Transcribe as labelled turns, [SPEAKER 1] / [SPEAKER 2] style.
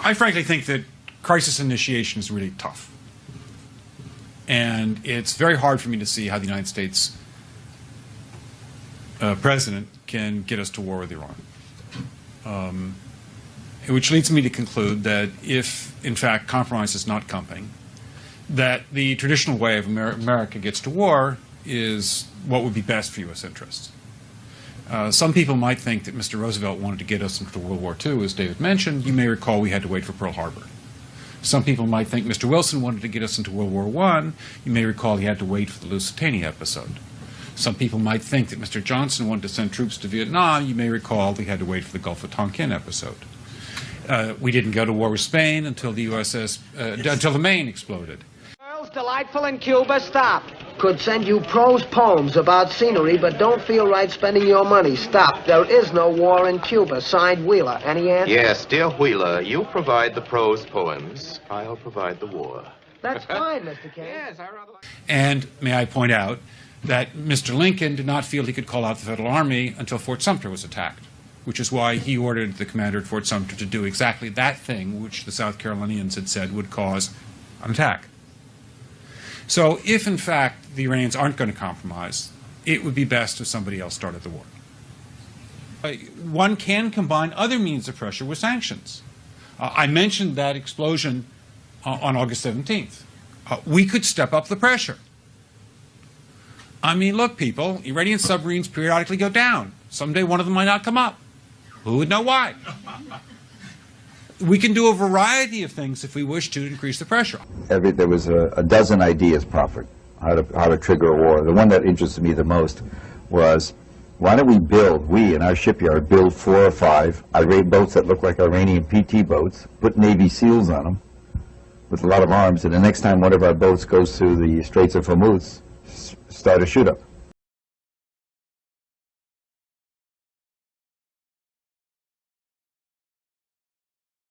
[SPEAKER 1] I frankly think that crisis initiation is really tough. And it's very hard for me to see how the United States president can get us to war with Iran. Which leads me to conclude that if, in fact, compromise is not coming, that the traditional way of America gets to war is what would be best for U.S. interests. Some people might think that Mr. Roosevelt wanted to get us into World War II, as David mentioned. You may recall we had to wait for Pearl Harbor. Some people might think Mr. Wilson wanted to get us into World War I. You may recall he had to wait for the Lusitania episode. Some people might think that Mr. Johnson wanted to send troops to Vietnam. You may recall he had to wait for the Gulf of Tonkin episode. We didn't go to war with Spain until the until the Maine exploded.
[SPEAKER 2] Girls, delightful in Cuba, stop. Could send you prose poems about scenery, but don't feel right spending your money. Stop. There is no war in Cuba. Signed, Wheeler. Any answer?
[SPEAKER 3] Yes, dear Wheeler, you provide the prose poems. I'll provide the war.
[SPEAKER 2] That's fine, Mr. Kane.
[SPEAKER 3] Yes, I rather like...
[SPEAKER 1] And may I point out that Mr. Lincoln did not feel he could call out the Federal Army until Fort Sumter was attacked, which is why he ordered the commander at Fort Sumter to do exactly that thing which the South Carolinians had said would cause an attack. So if, in fact, the Iranians aren't going to compromise, it would be best if somebody else started the war. One can combine other means of pressure with sanctions. I mentioned that explosion on August 17th. We could step up the pressure. I mean, look, people, Iranian submarines periodically go down. Someday one of them might not come up. Who would know why? We can do a variety of things if we wish to increase the pressure.
[SPEAKER 4] There was a dozen ideas proffered how to trigger a war. The one that interested me the most was, why don't we in our shipyard build 4 or 5 irate boats that look like Iranian PT boats, put Navy SEALs on them with a lot of arms, and the next time one of our boats goes through the Straits of Hormuz, start a shoot-up.